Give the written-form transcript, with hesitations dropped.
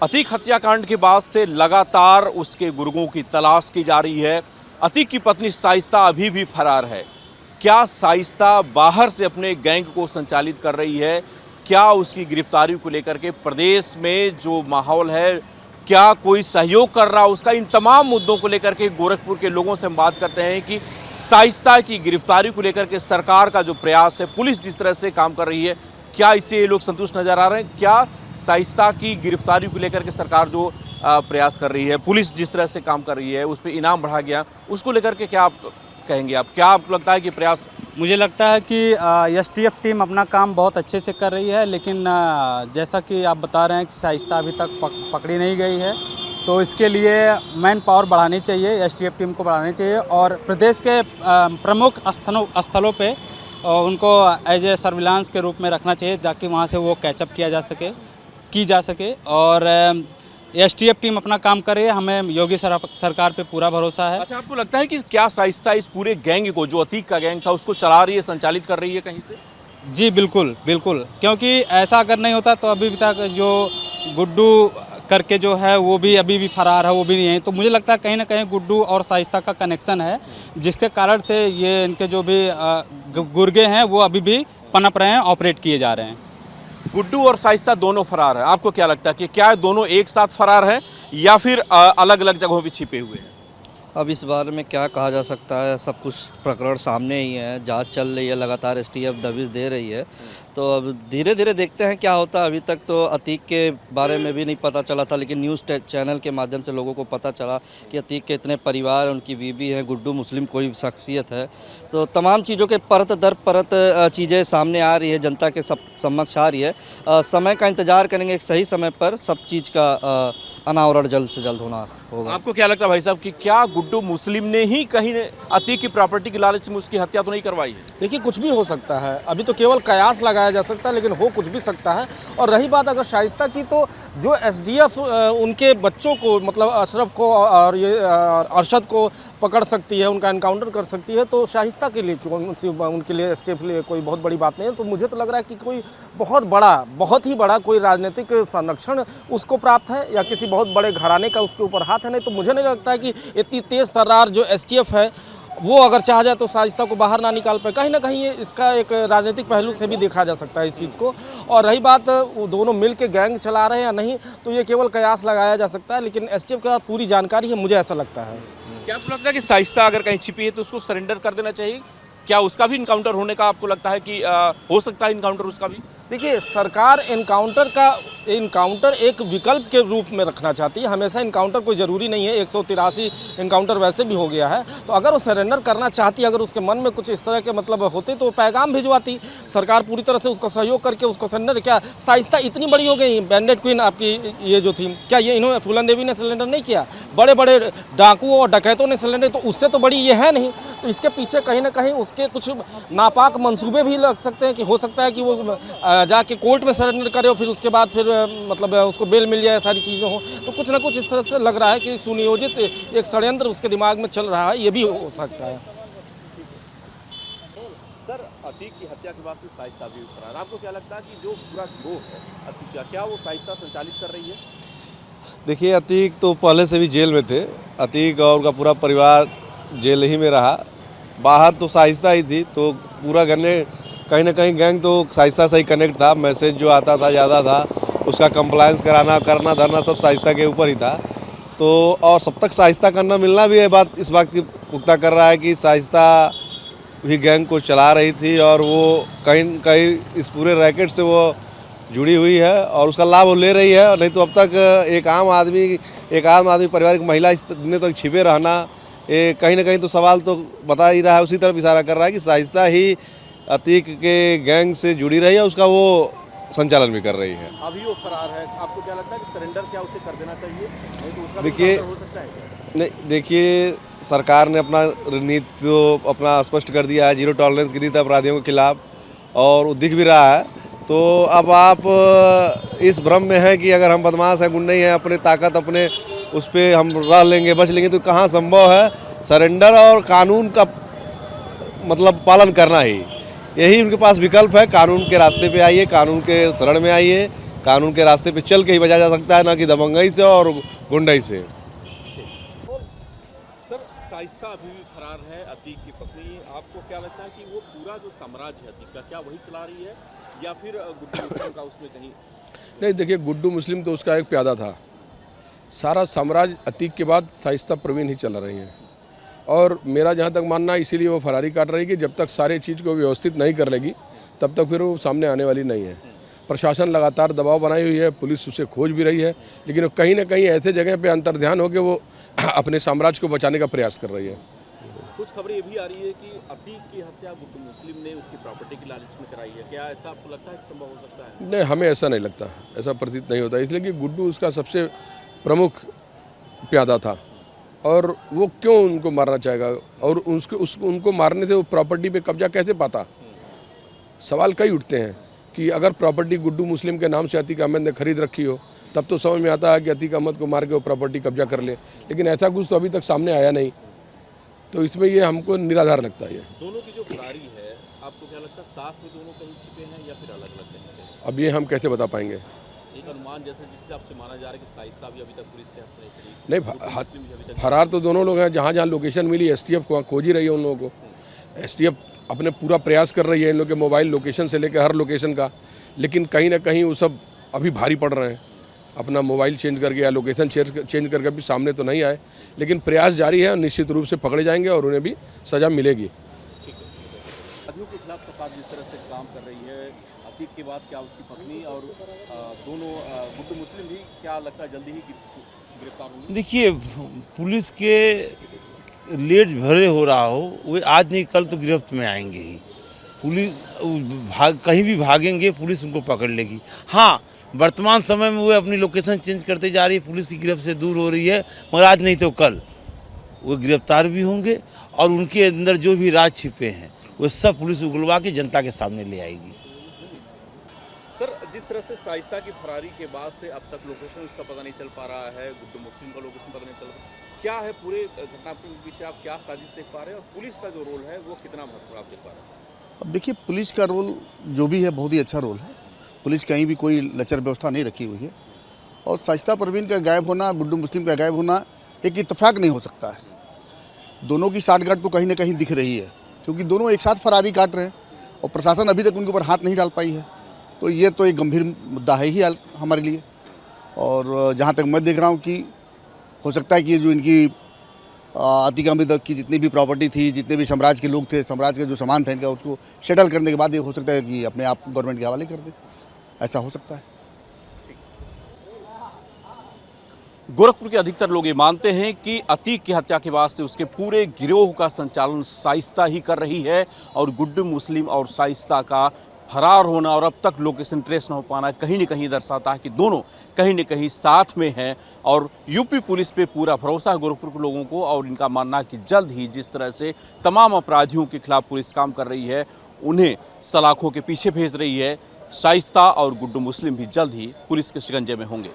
अतीक हत्याकांड के बाद से लगातार उसके गुर्गों की तलाश की जा रही है। अतीक की पत्नी शाइस्ता अभी भी फरार है। क्या शाइस्ता बाहर से अपने गैंग को संचालित कर रही है? क्या उसकी गिरफ्तारी को लेकर के प्रदेश में जो माहौल है, क्या कोई सहयोग कर रहा उसका? इन तमाम मुद्दों को लेकर के गोरखपुर के लोगों से हम बात करते हैं कि शाइस्ता की गिरफ्तारी को लेकर के सरकार का जो प्रयास है, पुलिस जिस तरह से काम कर रही है, क्या इससे ये लोग संतुष्ट नजर आ रहे हैं? क्या शाइस्ता की गिरफ्तारी को लेकर के सरकार जो प्रयास कर रही है, पुलिस जिस तरह से काम कर रही है, उस पर इनाम बढ़ा गया, उसको लेकर के क्या आप कहेंगे? आप क्या आपको लगता है कि प्रयास? मुझे लगता है कि एसटीएफ टीम अपना काम बहुत अच्छे से कर रही है, लेकिन जैसा कि आप बता रहे हैं कि शाइस्ता अभी तक पकड़ी नहीं गई है, तो इसके लिए मैन पावर बढ़ानी चाहिए, एसटीएफ टीम को बढ़ानी चाहिए और प्रदेश के प्रमुख स्थलों पे उनको एज ए सर्विलांस के रूप में रखना चाहिए ताकि वहाँ से वो कैचअप की जा सके और एसटीएफ टीम अपना काम करे। हमें योगी सरकार पे पूरा भरोसा है। अच्छा, आपको लगता है कि क्या शाइस्ता इस पूरे गैंग को, जो अतीक का गैंग था, उसको चला रही है, संचालित कर रही है कहीं से? जी बिल्कुल बिल्कुल, क्योंकि ऐसा अगर नहीं होता तो अभी तक जो गुड्डू करके जो है वो भी अभी भी फरार है, वो भी नहीं है। तो मुझे लगता है कहीं ना कहीं गुड्डू और शाइस्ता का कनेक्शन है, जिसके कारण से ये इनके जो भी गुर्गे हैं वो अभी भी पनप रहे हैं, ऑपरेट किए जा रहे हैं। गुड्डू और शाइस्ता दोनों फरार हैं। आपको क्या लगता है कि क्या दोनों एक साथ फरार हैं या फिर अलग अलग जगहों पे छिपे हुए हैं? अब इस बारे में क्या कहा जा सकता है, सब कुछ प्रकरण सामने ही है, जांच चल रही है, लगातार एसटीएफ दबिश दे रही है, तो अब धीरे धीरे देखते हैं क्या होता है। अभी तक तो अतीक के बारे में भी नहीं पता चला था, लेकिन न्यूज़ चैनल के माध्यम से लोगों को पता चला कि अतीक के इतने परिवार, उनकी बीवी है, गुड्डू मुस्लिम कोई शख्सियत है, तो तमाम चीज़ों के परत दर परत चीज़ें सामने आ रही है, जनता के समक्ष आ रही है। समय का इंतज़ार करेंगे, एक सही समय पर सब चीज़ का अनावरण जल्द से जल्द होना होगा। आपको क्या लगता है भाई साहब कि क्या गुड्डू मुस्लिम ने ही कहीं अतीक की प्रॉपर्टी के लालच में उसकी हत्या तो नहीं करवाई है? देखिए, कुछ भी हो सकता है, अभी तो केवल कयास लगाया जा सकता है, लेकिन हो कुछ भी सकता है। और रही बात अगर शाइस्ता की, तो जो एसडीएफ उनके बच्चों को, मतलब अशरफ को और ये अरशद को पकड़ सकती है, उनका एनकाउंटर कर सकती है, तो शाइस्ता के लिए उनके लिए एसटीएफ के लिए कोई बहुत बड़ी बात नहीं है। तो मुझे तो लग रहा है कि कोई बहुत ही बड़ा कोई राजनीतिक संरक्षण उसको प्राप्त है या किसी बहुत बड़े घराने का उसके ऊपर हाथ है। नहीं तो मुझे नहीं लगता है कि इतनी तेज़ तर्रार जो एसटीएफ है वो अगर चाह जाए तो शाइस्ता को बाहर ना निकाल पाए। कहीं ना कहीं इसका एक राजनीतिक पहलू से भी देखा जा सकता है इस चीज़ को। और रही बात वो दोनों मिल के गैंग चला रहे हैं या नहीं, तो ये केवल कयास लगाया जा सकता है, लेकिन एसटीएफ के पास पूरी जानकारी है, मुझे ऐसा लगता है। क्या आपको लगता है कि शाइस्ता अगर कहीं छिपी है तो उसको सरेंडर कर देना चाहिए? क्या उसका भी इनकाउंटर होने का आपको लगता है कि हो सकता है इनकाउंटर उसका भी? देखिए, सरकार इनकाउंटर एक विकल्प के रूप में रखना चाहती है। हमेशा इनकाउंटर कोई ज़रूरी नहीं है, 183 इनकाउंटर वैसे भी हो गया है। तो अगर वो सरेंडर करना चाहती, अगर उसके मन में कुछ इस तरह के मतलब होते तो पैगाम भिजवाती, सरकार पूरी तरह से उसको सहयोग करके उसको सरेंडर। क्या शाइस्ता इतनी बड़ी हो गई? बैंडेड क्वीन आपकी ये जो थी, क्या ये इन्होंने, फूलन देवी ने सिलेंडर नहीं किया? बड़े बड़े डाकुओं और डकैतों ने सिलेंडर, तो उससे तो बड़ी ये है नहीं। तो इसके पीछे कहीं ना कहीं उसके कुछ नापाक मंसूबे भी लग सकते हैं कि हो सकता है कि वो जाके कोर्ट में सरेंडर करे और फिर उसके बाद फिर मतलब उसको बेल मिल जाए, सारी चीज़ें हो। तो कुछ ना कुछ इस तरह से लग रहा है कि सुनियोजित एक षड्यंत्र उसके दिमाग में चल रहा है, ये भी हो सकता है। सर, अतीक की हत्या के बाद से शाइस्ता भी फरार। आपको क्या लगता है कि जो पूरा गिरोह है अतीक का, क्या वो शाइस्ता संचालित कर रही है? देखिए, अतीक तो पहले से भी जेल में थे। अतीक और उनका पूरा परिवार जेल ही में रहा, बाहर तो शाइस्ता ही थी। तो पूरा कहीं ना कहीं गैंग तो शाइस्ता से ही कनेक्ट था। मैसेज जो आता था ज़्यादा था, उसका कंप्लायंस करना धरना सब शाइस्ता के ऊपर ही था। तो और सब तक शाइस्ता करना मिलना भी इस बात की पुख्ता कर रहा है कि शाइस्ता भी गैंग को चला रही थी और वो कहीं न कहीं इस पूरे रैकेट से वो जुड़ी हुई है और उसका लाभ वो ले रही है। नहीं तो अब तक एक आम आदमी परिवार की महिला इस दिन तक छिपे रहना, ये कहीं ना कहीं तो सवाल तो बता ही रहा है, उसी तरफ इशारा कर रहा है कि शाइस्ता ही अतीक के गैंग से जुड़ी रही है, उसका वो संचालन भी कर रही है। अभी वो फरार है, आपको क्या लगता है कि सरेंडर क्या उसे कर देना चाहिए? नहीं तो उसका देखिए, हो सकता है क्या? नहीं, देखिए, सरकार ने अपना रणनीति तो अपना स्पष्ट कर दिया है, 0 टॉलरेंस की नीति अपराधियों के खिलाफ, और वो दिख भी रहा है। तो अब आप इस भ्रम में हैं कि अगर हम बदमाश हैं, गुंडे हैं, अपने ताकत अपने उस पर हम रह लेंगे, बच लेंगे, तो कहाँ संभव है। सरेंडर और कानून का मतलब पालन करना ही, यही उनके पास विकल्प है। कानून के रास्ते पे आइए, कानून के शरण में आइए, कानून के रास्ते पे चल के ही बचा जा सकता है, ना कि दबंगई से और गुंडई से। सर, शाइस्ता अभी भी फरार है, अतीक की पत्नी। आपको क्या लगता है कि वो पूरा जो साम्राज्य है अतीक का, क्या वही चला रही है या फिर गुड्डू मुस्लिम का उसमें कहीं? नहीं, देखिए, गुड्डू मुस्लिम तो उसका एक प्यादा था। सारा साम्राज्य अतीक के बाद शाइस्ता परवीन ही चला रही हैं। और मेरा जहाँ तक मानना है, इसीलिए वो फरारी काट रही कि जब तक सारे चीज़ को व्यवस्थित नहीं कर लेगी तब तक फिर वो सामने आने वाली नहीं है। प्रशासन लगातार दबाव बनाई हुई है, पुलिस उसे खोज भी रही है, लेकिन कहीं ना कहीं ऐसे जगह पे अंतर्ध्यान हो के वो अपने साम्राज्य को बचाने का प्रयास कर रही है। कुछ खबरें ये भी आ रही है कि अतीक की हत्या गुड्डू मुस्लिम ने उसकी प्रॉपर्टी की लालच में कराई है। क्या ऐसा आपको लगता है कि संभव हो सकता है? नहीं, हमें ऐसा नहीं लगता, ऐसा प्रतीत नहीं होता, इसलिए कि गुड्डू उसका सबसे प्रमुख प्यादा था और वो क्यों उनको मारना चाहेगा और उनको मारने से वो प्रॉपर्टी पे कब्जा कैसे पाता? सवाल कई उठते हैं कि अगर प्रॉपर्टी गुड्डू मुस्लिम के नाम से अतीक अहमद ने खरीद रखी हो तब तो समझ में आता है कि अतीक अहमद को मार के वो प्रॉपर्टी कब्जा कर ले, लेकिन ऐसा कुछ तो अभी तक सामने आया नहीं, तो इसमें ये हमको निराधार लगता है। दोनों की जो फरारी है, आपको क्या लगता है साथ में दोनों कहीं छिपे हैं या फिर अलग अलग कहीं पे? अब ये हम कैसे बता पाएंगे? एक अनुमान जैसे जिस हिसाब से माना जा रहा है कि शाइस्ता भी अभी तक पुलिस के हाथ में नहीं, फरार तो दोनों लोग हैं। जहाँ जहाँ लोकेशन मिली एसटीएफ को खोज ही रही है उन लोगों को। एसटीएफ अपने पूरा प्रयास कर रही है इन लोग के मोबाइल लोकेशन से लेकर हर लोकेशन का, लेकिन कहीं ना कहीं वो सब अभी भारी पड़ रहे हैं। अपना मोबाइल चेंज करके या लोकेशन चेंज करके भी सामने तो नहीं आए, लेकिन प्रयास जारी है और निश्चित रूप से पकड़े जाएंगे और उन्हें भी सज़ा मिलेगी। अपराधियों के खिलाफ सरकार जिस तरह से काम कर रही है, अतीक के बाद क्या उसकी पत्नी और दोनों गुड्डू मुस्लिम भी, क्या लगता है जल्दी ही गिरफ्तार होंगे? देखिए, पुलिस के लेट भरे हो रहा हो, वे आज नहीं कल तो गिरफ्त में आएंगे ही। पुलिस कहीं भी भागेंगे, पुलिस उनको पकड़ लेगी। हाँ, वर्तमान समय में वे अपनी लोकेशन चेंज करते जा रही है, पुलिस की गिरफ्त से दूर हो रही है, मगर आज नहीं तो कल वो गिरफ्तार भी होंगे और उनके अंदर जो भी राज छिपे हैं वो सब पुलिस उगलवा के जनता के सामने ले आएगी। सर, जिस तरह से शाइस्ता की फरारी के बाद से अब तक लोकेशन उसका पता नहीं चल पा रहा है, गुड्डू मुस्लिम का लोकेशन पता नहीं चल रहा, क्या है पूरे घटनाक्रम के पीछे, आप क्या साजिश देख पा रहे हैं और पुलिस का जो रोल है वो कितना महत्वपूर्ण आप देख पा रहे हैं? अब देखिए, पुलिस का रोल जो भी है बहुत ही अच्छा रोल है। पुलिस कहीं भी कोई लचर व्यवस्था नहीं रखी हुई है और शाइस्ता परवीन का गायब होना, गुड्डू मुस्लिम का गायब होना एक इत्तेफाक नहीं हो सकता है। दोनों की साठगांठ तो कहीं ना कहीं दिख रही है, क्योंकि दोनों एक साथ फरारी काट रहे हैं और प्रशासन अभी तक उनके ऊपर हाथ नहीं डाल पाई है। तो ये तो एक गंभीर मुद्दा है ही हमारे लिए। और जहाँ तक मैं देख रहा हूँ कि हो सकता है कि जो इनकी अतीक अहमद की जितनी भी प्रॉपर्टी थी, जितने भी साम्राज्य के लोग थे, साम्राज्य के जो सामान था इनका, उसको सेटल करने के बाद ये हो सकता है कि अपने आप गवर्नमेंट के हवाले कर दे, ऐसा हो सकता है। गोरखपुर के अधिकतर लोग ये मानते हैं कि अतीक की हत्या के बाद से उसके पूरे गिरोह का संचालन शाइस्ता ही कर रही है और गुड्डू मुस्लिम और शाइस्ता का फरार होना और अब तक लोकेशन ट्रेस न हो पाना कहीं न कहीं दर्शाता है कि दोनों कहीं न कहीं साथ में हैं और यूपी पुलिस पे पूरा भरोसा है गोरखपुर के लोगों को। और इनका मानना है कि जल्द ही जिस तरह से तमाम अपराधियों के खिलाफ पुलिस काम कर रही है, उन्हें सलाखों के पीछे भेज रही है, शाइस्ता और गुड्डू मुस्लिम भी जल्द ही पुलिस के शिकंजे में होंगे।